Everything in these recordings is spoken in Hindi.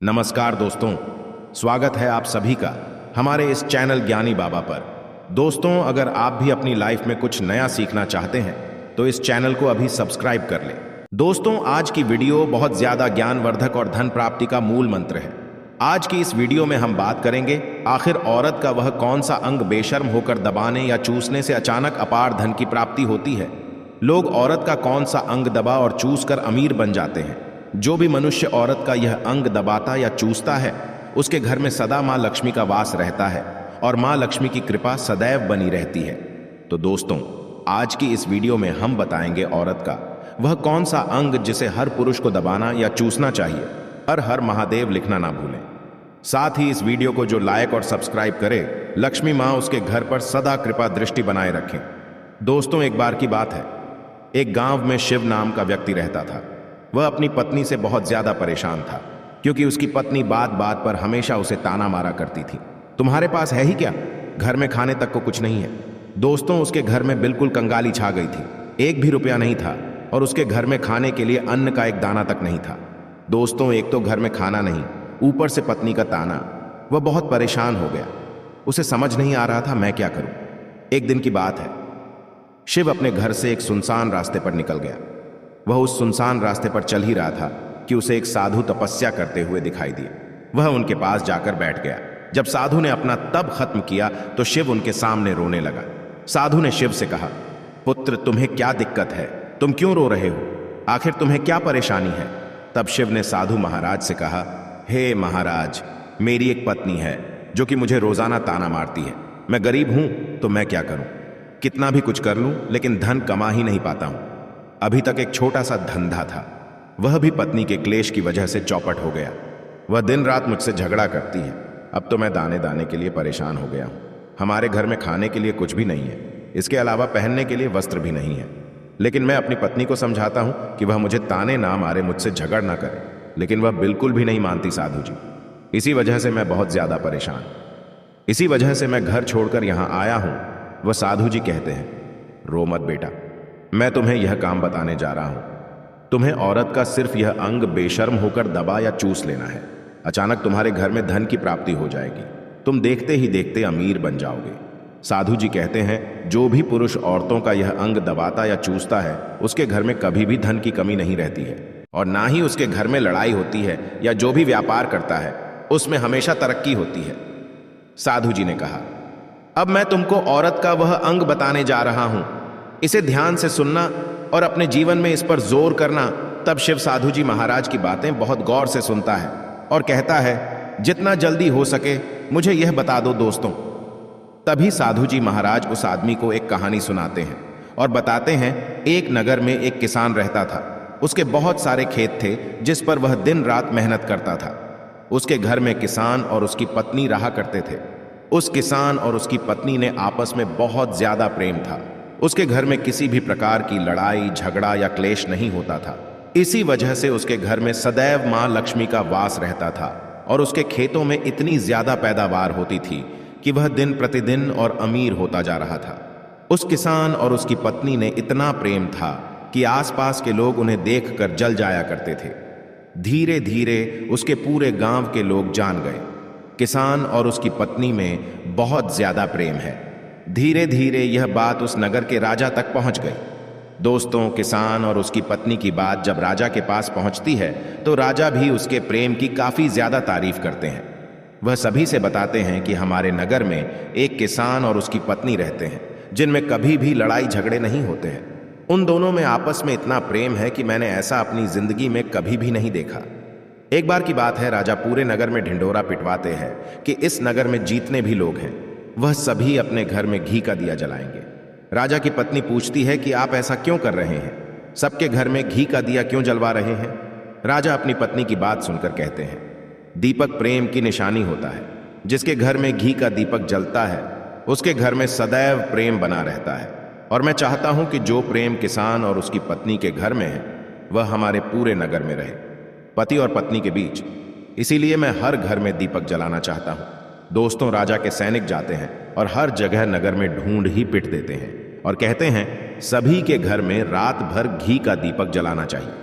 नमस्कार दोस्तों, स्वागत है आप सभी का हमारे इस चैनल ज्ञानी बाबा पर। दोस्तों, अगर आप भी अपनी लाइफ में कुछ नया सीखना चाहते हैं तो इस चैनल को अभी सब्सक्राइब कर लें। दोस्तों, आज की वीडियो बहुत ज्यादा ज्ञानवर्धक और धन प्राप्ति का मूल मंत्र है। आज की इस वीडियो में हम बात करेंगे आखिर औरत का वह कौन सा अंग बेशर्म होकर दबाने या चूसने से अचानक अपार धन की प्राप्ति होती है। लोग औरत का कौन सा अंग दबा और चूस कर अमीर बन जाते हैं। जो भी मनुष्य औरत का यह अंग दबाता या चूसता है उसके घर में सदा माँ लक्ष्मी का वास रहता है और माँ लक्ष्मी की कृपा सदैव बनी रहती है। तो दोस्तों, आज की इस वीडियो में हम बताएंगे औरत का वह कौन सा अंग जिसे हर पुरुष को दबाना या चूसना चाहिए। हर हर महादेव लिखना ना भूलें। साथ ही इस वीडियो को जो लाइक और सब्सक्राइब करे, लक्ष्मी माँ उसके घर पर सदा कृपा दृष्टि बनाए रखें। दोस्तों, एक बार की बात है, एक गांव में शिव नाम का व्यक्ति रहता था। वह अपनी पत्नी से बहुत ज्यादा परेशान था क्योंकि उसकी पत्नी बात बात पर हमेशा उसे ताना मारा करती थी। तुम्हारे पास है ही क्या, घर में खाने तक को कुछ नहीं है। दोस्तों, उसके घर में बिल्कुल कंगाली छा गई थी। एक भी रुपया नहीं था और उसके घर में खाने के लिए अन्न का एक दाना तक नहीं था। दोस्तों, एक तो घर में खाना नहीं, ऊपर से पत्नी का ताना। वह बहुत परेशान हो गया। उसे समझ नहीं आ रहा था मैं क्या करूं। एक दिन की बात है, शिव अपने घर से एक सुनसान रास्ते पर निकल गया। वह उस सुनसान रास्ते पर चल ही रहा था कि उसे एक साधु तपस्या करते हुए दिखाई दिए। वह उनके पास जाकर बैठ गया। जब साधु ने अपना तप खत्म किया तो शिव उनके सामने रोने लगा। साधु ने शिव से कहा, पुत्र, तुम्हें क्या दिक्कत है? तुम क्यों रो रहे हो? आखिर तुम्हें क्या परेशानी है? तब शिव ने साधु महाराज से कहा, हे महाराज, मेरी एक पत्नी है जो कि मुझे रोजाना ताना मारती है। मैं गरीब हूं तो मैं क्या करूं? कितना भी कुछ कर लूं लेकिन धन कमा ही नहीं पाता हूं। अभी तक एक छोटा सा धंधा था, वह भी पत्नी के क्लेश की वजह से चौपट हो गया। वह दिन रात मुझसे झगड़ा करती है। अब तो मैं दाने दाने के लिए परेशान हो गया हूं। हमारे घर में खाने के लिए कुछ भी नहीं है, इसके अलावा पहनने के लिए वस्त्र भी नहीं है। लेकिन मैं अपनी पत्नी को समझाता हूं कि वह मुझे ताने ना मारे, मुझसे झगड़ ना करे, लेकिन वह बिल्कुल भी नहीं मानती साधु जी। इसी वजह से मैं बहुत ज्यादा परेशान, इसी वजह से मैं घर छोड़कर यहां आया हूं। वह साधु जी कहते हैं, रो मत बेटा, मैं तुम्हें यह काम बताने जा रहा हूं। तुम्हें औरत का सिर्फ यह अंग बेशर्म होकर दबा या चूस लेना है। अचानक तुम्हारे घर में धन की प्राप्ति हो जाएगी। तुम देखते ही देखते अमीर बन जाओगे। साधु जी कहते हैं, जो भी पुरुष औरतों का यह अंग दबाता या चूसता है उसके घर में कभी भी धन की कमी नहीं रहती है और ना ही उसके घर में लड़ाई होती है, या जो भी व्यापार करता है उसमें हमेशा तरक्की होती है। साधु जी ने कहा, अब मैं तुमको औरत का वह अंग बताने जा रहा हूं। इसे ध्यान से सुनना और अपने जीवन में इस पर जोर करना। तब शिव साधु जी महाराज की बातें बहुत गौर से सुनता है और कहता है, जितना जल्दी हो सके मुझे यह बता दो दोस्तों। तभी साधु जी महाराज उस आदमी को एक कहानी सुनाते हैं और बताते हैं, एक नगर में एक किसान रहता था। उसके बहुत सारे खेत थे जिस पर वह दिन रात मेहनत करता था। उसके घर में किसान और उसकी पत्नी रहा करते थे। उस किसान और उसकी पत्नी ने आपस में बहुत ज्यादा प्रेम था। उसके घर में किसी भी प्रकार की लड़ाई झगड़ा या क्लेश नहीं होता था। इसी वजह से उसके घर में सदैव मां लक्ष्मी का वास रहता था और उसके खेतों में इतनी ज्यादा पैदावार होती थी कि वह दिन प्रतिदिन और अमीर होता जा रहा था। उस किसान और उसकी पत्नी ने इतना प्रेम था कि आसपास के लोग उन्हें देखकर जल जाया करते थे। धीरे धीरे उसके पूरे गांव के लोग जान गए, किसान और उसकी पत्नी में बहुत ज्यादा प्रेम है। धीरे धीरे यह बात उस नगर के राजा तक पहुंच गई। दोस्तों, किसान और उसकी पत्नी की बात जब राजा के पास पहुंचती है तो राजा भी उसके प्रेम की काफी ज्यादा तारीफ करते हैं। वह सभी से बताते हैं कि हमारे नगर में एक किसान और उसकी पत्नी रहते हैं जिनमें कभी भी लड़ाई झगड़े नहीं होते हैं। उन दोनों में आपस में इतना प्रेम है कि मैंने ऐसा अपनी जिंदगी में कभी भी नहीं देखा। एक बार की बात है, राजा पूरे नगर में ढिंढोरा पिटवाते हैं कि इस नगर में जितने भी लोग हैं वह सभी अपने घर में घी का दिया जलाएंगे। राजा की पत्नी पूछती है कि आप ऐसा क्यों कर रहे हैं? सबके घर में घी का दिया क्यों जलवा रहे हैं? राजा अपनी पत्नी की बात सुनकर कहते हैं, दीपक प्रेम की निशानी होता है। जिसके घर में घी का दीपक जलता है उसके घर में सदैव प्रेम बना रहता है और मैं चाहता हूं कि जो प्रेम किसान और उसकी पत्नी के घर में है वह हमारे पूरे नगर में रहे, पति और पत्नी के बीच। इसीलिए मैं हर घर में दीपक जलाना चाहता हूं। दोस्तों, राजा के सैनिक जाते हैं और हर जगह नगर में ढूंढ ही पिट देते हैं और कहते हैं, सभी के घर में रात भर घी का दीपक जलाना चाहिए।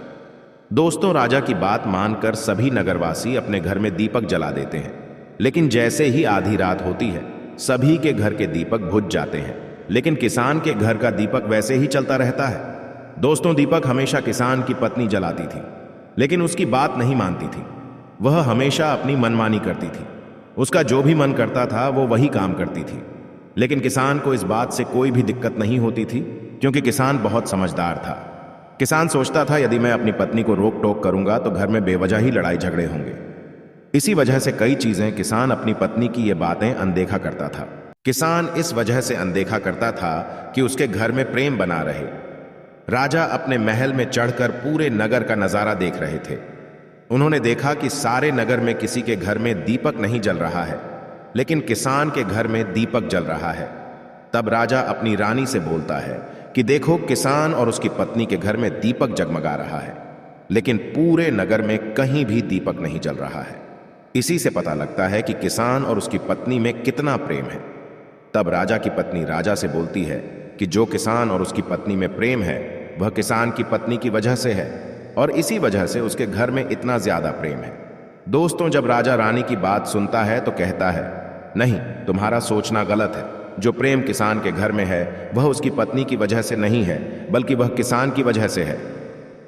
दोस्तों, राजा की बात मानकर सभी नगरवासी अपने घर में दीपक जला देते हैं, लेकिन जैसे ही आधी रात होती है सभी के घर के दीपक बुझ जाते हैं, लेकिन किसान के घर का दीपक वैसे ही चलता रहता है। दोस्तों, दीपक हमेशा किसान की पत्नी जलाती थी, लेकिन उसकी बात नहीं मानती थी। वह हमेशा अपनी मनमानी करती थी। उसका जो भी मन करता था वो वही काम करती थी। लेकिन किसान को इस बात से कोई भी दिक्कत नहीं होती थी, क्योंकि किसान बहुत समझदार था। किसान सोचता था यदि मैं अपनी पत्नी को रोक टोक करूंगा तो घर में बेवजह ही लड़ाई झगड़े होंगे। इसी वजह से कई चीजें किसान अपनी पत्नी की ये बातें अनदेखा करता था। किसान इस वजह से अनदेखा करता था कि उसके घर में प्रेम बना रहे। राजा अपने महल में चढ़कर पूरे नगर का नजारा देख रहे थे। उन्होंने देखा कि सारे नगर में किसी के घर में दीपक नहीं जल रहा है, लेकिन किसान के घर में दीपक जल रहा है। तब राजा अपनी रानी से बोलता है कि देखो, किसान और उसकी पत्नी के घर में दीपक जगमगा रहा है, लेकिन पूरे नगर में कहीं भी दीपक नहीं जल रहा है। इसी से पता लगता है कि किसान और उसकी पत्नी में कितना प्रेम है। तब राजा की पत्नी राजा से बोलती है कि जो किसान और उसकी पत्नी में प्रेम है वह किसान की पत्नी की वजह से है, और इसी वजह से उसके घर में इतना ज्यादा प्रेम है। दोस्तों, जब राजा रानी की बात सुनता है तो कहता है, नहीं, तुम्हारा सोचना गलत है। जो प्रेम किसान के घर में है वह उसकी पत्नी की वजह से नहीं है, बल्कि वह किसान की वजह से है।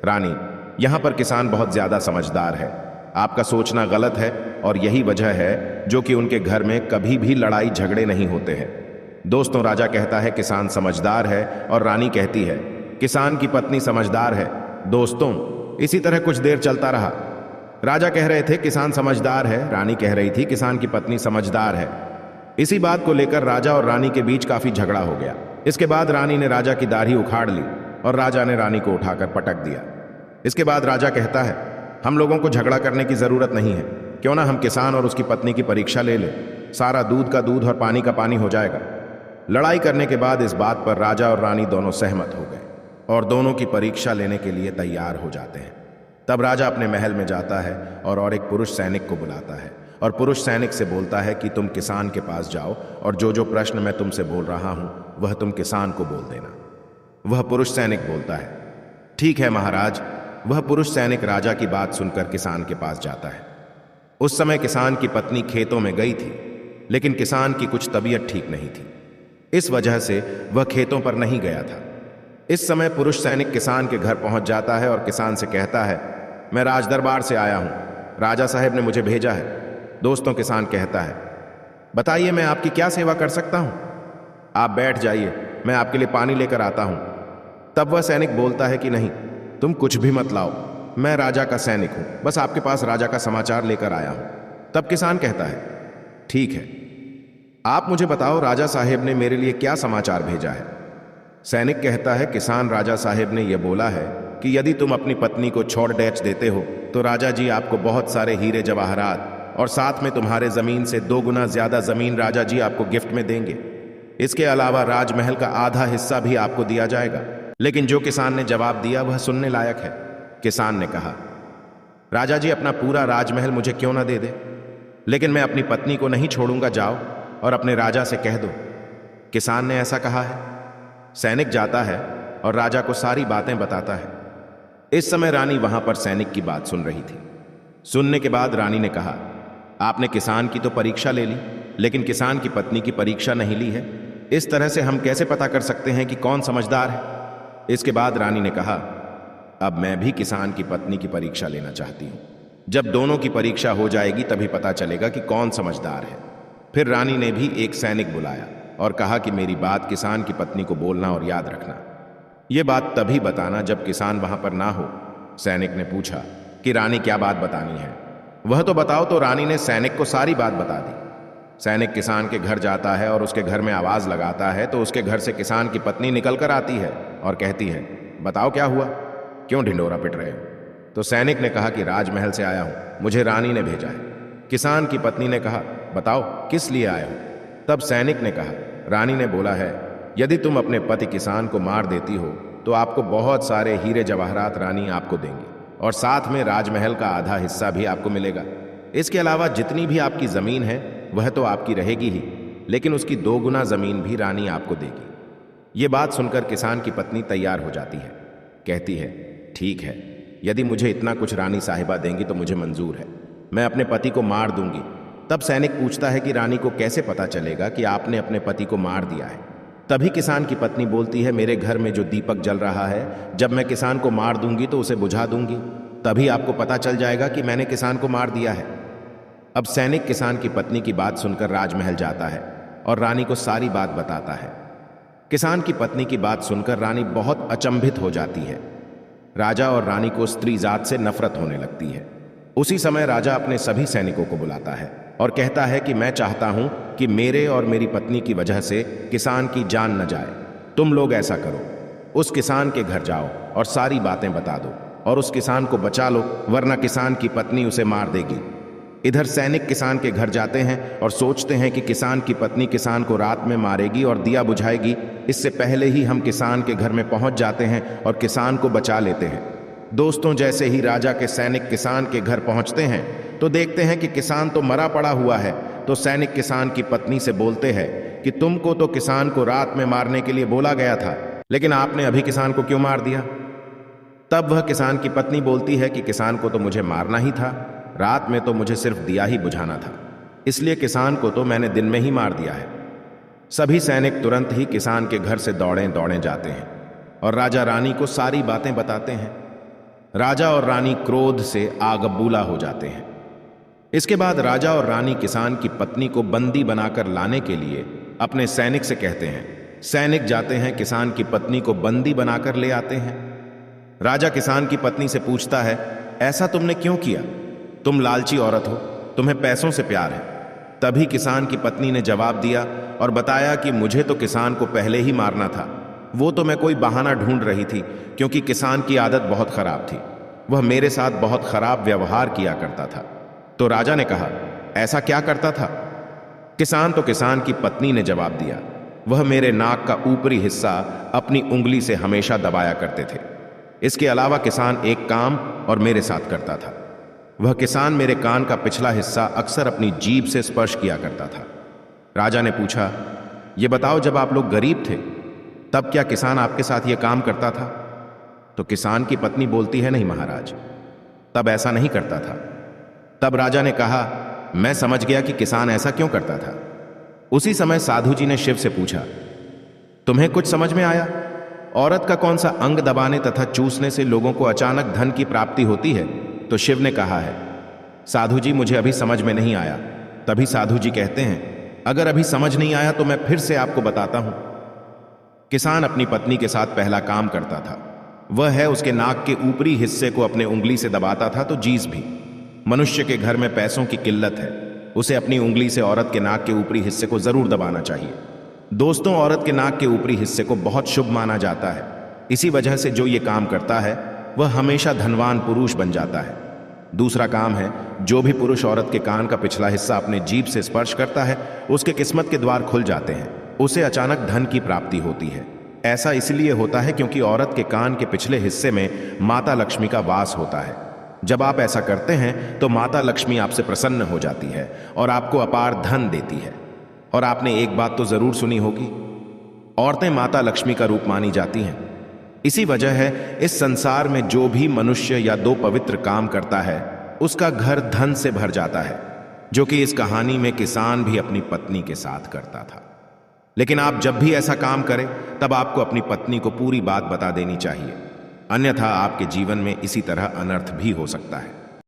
रानी, यहां पर किसान बहुत ज्यादा समझदार है। आपका सोचना गलत है, और यही वजह है जो कि उनके घर में कभी भी लड़ाई झगड़े नहीं होते हैं। दोस्तों, राजा कहता है किसान समझदार है, और रानी कहती है किसान की पत्नी समझदार है। दोस्तों, इसी तरह कुछ देर चलता रहा। राजा कह रहे थे किसान समझदार है, रानी कह रही थी किसान की पत्नी समझदार है। इसी बात को लेकर राजा और रानी के बीच काफी झगड़ा हो गया। इसके बाद रानी ने राजा की दाढ़ी उखाड़ ली और राजा ने रानी को उठाकर पटक दिया। इसके बाद राजा कहता है, हम लोगों को झगड़ा करने की जरूरत नहीं है, क्यों ना हम किसान और उसकी पत्नी की परीक्षा ले लें। सारा दूध का दूध और पानी का पानी हो जाएगा। लड़ाई करने के बाद इस बात पर राजा और रानी दोनों सहमत हो गए और दोनों की परीक्षा लेने के लिए तैयार हो जाते हैं। तब राजा अपने महल में जाता है और एक पुरुष सैनिक को बुलाता है और पुरुष सैनिक से बोलता है कि तुम किसान के पास जाओ और जो जो प्रश्न मैं तुमसे बोल रहा हूं वह तुम किसान को बोल देना। वह पुरुष सैनिक बोलता है, ठीक है महाराज। वह पुरुष सैनिक राजा की बात सुनकर किसान के पास जाता है। उस समय किसान की पत्नी खेतों में गई थी, लेकिन किसान की कुछ तबीयत ठीक नहीं थी। इस वजह से वह खेतों पर नहीं गया था। इस समय पुरुष सैनिक किसान के घर पहुंच जाता है और किसान से कहता है, मैं राजदरबार से आया हूं, राजा साहब ने मुझे भेजा है। दोस्तों, किसान कहता है, बताइए मैं आपकी क्या सेवा कर सकता हूं? आप बैठ जाइए, मैं आपके लिए पानी लेकर आता हूं। तब वह सैनिक बोलता है कि नहीं, तुम कुछ भी मत लाओ, मैं राजा का सैनिक हूं, बस आपके पास राजा का समाचार लेकर आया हूं। तब किसान कहता है, ठीक है, आप मुझे बताओ राजा साहेब ने मेरे लिए क्या समाचार भेजा है। सैनिक कहता है, किसान, राजा साहेब ने यह बोला है कि यदि तुम अपनी पत्नी को छोड़ डैच देते हो तो राजा जी आपको बहुत सारे हीरे जवाहरात और साथ में तुम्हारे जमीन से 2 गुना ज्यादा जमीन राजा जी आपको गिफ्ट में देंगे। इसके अलावा राजमहल का आधा हिस्सा भी आपको दिया जाएगा। लेकिन जो किसान ने जवाब दिया वह सुनने लायक है। किसान ने कहा, राजा जी अपना पूरा राजमहल मुझे क्यों ना दे दे, लेकिन मैं अपनी पत्नी को नहीं छोड़ूंगा, जाओ और अपने राजा से कह दो किसान ने ऐसा कहा है। सैनिक जाता है और राजा को सारी बातें बताता है। इस समय रानी वहां पर सैनिक की बात सुन रही थी। सुनने के बाद रानी ने कहा, आपने किसान की तो परीक्षा ले ली, लेकिन किसान की पत्नी की परीक्षा नहीं ली है। इस तरह से हम कैसे पता कर सकते हैं कि कौन समझदार है? इसके बाद रानी ने कहा, अब मैं भी किसान की पत्नी की परीक्षा लेना चाहती हूं। जब दोनों की परीक्षा हो जाएगी तभी पता चलेगा कि कौन समझदार है। फिर रानी ने भी एक सैनिक बुलाया और कहा कि मेरी बात किसान की पत्नी को बोलना और याद रखना। यह बात तभी बताना जब किसान वहां पर ना हो। सैनिक ने पूछा कि रानी क्या बात बतानी है? वह तो बताओ। तो रानी ने सैनिक को सारी बात बता दी। सैनिक किसान के घर जाता है और उसके घर में आवाज लगाता है तो उसके घर से किसान की पत्नी निकल कर आती है और कहती है, बताओ क्या हुआ, क्यों ढिंडोरा पिट रहे हो? तो सैनिक ने कहा कि राजमहल से आया हूं, मुझे रानी ने भेजा है। किसान की पत्नी ने कहा, बताओ किस लिए आए हो? तब सैनिक ने कहा, रानी ने बोला है, यदि तुम अपने पति किसान को मार देती हो तो आपको बहुत सारे हीरे जवाहरात रानी आपको देंगी और साथ में राजमहल का आधा हिस्सा भी आपको मिलेगा। इसके अलावा जितनी भी आपकी जमीन है वह तो आपकी रहेगी ही, लेकिन उसकी 2 गुना जमीन भी रानी आपको देगी। ये बात सुनकर किसान की पत्नी तैयार हो जाती है, कहती है, ठीक है, यदि मुझे इतना कुछ रानी साहिबा देंगी तो मुझे मंजूर है, मैं अपने पति को मार दूंगी। तब सैनिक पूछता है कि रानी को कैसे पता चलेगा कि आपने अपने पति को मार दिया है। तभी किसान की पत्नी बोलती है, मेरे घर में जो दीपक जल रहा है, जब मैं किसान को मार दूंगी तो उसे बुझा दूंगी, तभी आपको पता चल जाएगा कि मैंने किसान को मार दिया है। अब सैनिक किसान की पत्नी की बात सुनकर राजमहल जाता है और रानी को सारी बात बताता है। किसान की पत्नी की बात सुनकर रानी बहुत अचंभित हो जाती है। राजा और रानी को स्त्री जात से नफरत होने लगती है। उसी समय राजा अपने सभी सैनिकों को बुलाता है और कहता है कि मैं चाहता हूं कि मेरे और मेरी पत्नी की वजह से किसान की जान न जाए। तुम लोग ऐसा करो, उस किसान के घर जाओ और सारी बातें बता दो और उस किसान को बचा लो, वरना किसान की पत्नी उसे मार देगी। इधर सैनिक किसान के घर जाते हैं और सोचते हैं कि किसान की पत्नी किसान को रात में मारेगी और दिया बुझाएगी। इससे पहले ही हम किसान के घर में पहुंच जाते हैं और किसान को बचा लेते हैं। दोस्तों, जैसे ही राजा के सैनिक किसान के घर पहुंचते हैं तो देखते हैं कि किसान तो मरा पड़ा हुआ है। तो सैनिक किसान की पत्नी से बोलते हैं कि तुमको तो किसान को रात में मारने के लिए बोला गया था, लेकिन आपने अभी किसान को क्यों मार दिया? तब वह किसान की पत्नी बोलती है कि किसान को तो मुझे मारना ही था, रात में तो मुझे सिर्फ दिया ही बुझाना था, इसलिए किसान को तो मैंने दिन में ही मार दिया है। सभी सैनिक तुरंत ही किसान के घर से दौड़े दौड़े जाते हैं और राजा रानी को सारी बातें बताते हैं। राजा और रानी क्रोध से आग बबूला हो जाते हैं। इसके बाद राजा और रानी किसान की पत्नी को बंदी बनाकर लाने के लिए अपने सैनिक से कहते हैं। सैनिक जाते हैं, किसान की पत्नी को बंदी बनाकर ले आते हैं। राजा किसान की पत्नी से पूछता है, ऐसा तुमने क्यों किया? तुम लालची औरत हो, तुम्हें पैसों से प्यार है। तभी किसान की पत्नी ने जवाब दिया और बताया कि मुझे तो किसान को पहले ही मारना था, वो तो मैं कोई बहाना ढूंढ रही थी, क्योंकि किसान की आदत बहुत खराब थी, वह मेरे साथ बहुत खराब व्यवहार किया करता था। तो राजा ने कहा, ऐसा क्या करता था? किसान की पत्नी ने जवाब दिया, वह मेरे नाक का ऊपरी हिस्सा अपनी उंगली से हमेशा दबाया करते थे। इसके अलावा किसान एक काम और मेरे साथ करता था, वह किसान मेरे कान का पिछला हिस्सा अक्सर अपनी जीभ से स्पर्श किया करता था। राजा ने पूछा, यह बताओ, जब आप लोग गरीब थे तब क्या किसान आपके साथ यह काम करता था? तो किसान की पत्नी बोलती है, नहीं महाराज, तब ऐसा नहीं करता था। तब राजा ने कहा, मैं समझ गया कि किसान ऐसा क्यों करता था। उसी समय साधु जी ने शिव से पूछा, तुम्हें कुछ समझ में आया? औरत का कौन सा अंग दबाने तथा चूसने से लोगों को अचानक धन की प्राप्ति होती है? तो शिव ने कहा है, साधु जी, मुझे अभी समझ में नहीं आया। तभी साधु जी कहते हैं, अगर अभी समझ नहीं आया तो मैं फिर से आपको बताता हूं। किसान अपनी पत्नी के साथ पहला काम करता था, वह है उसके नाक के ऊपरी हिस्से को अपने उंगली से दबाता था। तो जीस भी, मनुष्य के घर में पैसों की किल्लत है, उसे अपनी उंगली से औरत के नाक के ऊपरी हिस्से को जरूर दबाना चाहिए। दोस्तों, औरत के नाक के ऊपरी हिस्से को बहुत शुभ माना जाता है। इसी वजह से जो ये काम करता है वह हमेशा धनवान पुरुष बन जाता है। दूसरा काम है, जो भी पुरुष औरत के कान का पिछला हिस्सा अपने जीभ से स्पर्श करता है उसके किस्मत के द्वार खुल जाते हैं, उसे अचानक धन की प्राप्ति होती है। ऐसा इसलिए होता है क्योंकि औरत के कान के पिछले हिस्से में माता लक्ष्मी का वास होता है। जब आप ऐसा करते हैं तो माता लक्ष्मी आपसे प्रसन्न हो जाती है और आपको अपार धन देती है। और आपने एक बात तो जरूर सुनी होगी, औरतें माता लक्ष्मी का रूप मानी जाती हैं। इसी वजह है इस संसार में जो भी मनुष्य या दो पवित्र काम करता है उसका घर धन से भर जाता है, जो कि इस कहानी में किसान भी अपनी पत्नी के साथ करता था। लेकिन आप जब भी ऐसा काम करें तब आपको अपनी पत्नी को पूरी बात बता देनी चाहिए, अन्यथा आपके जीवन में इसी तरह अनर्थ भी हो सकता है।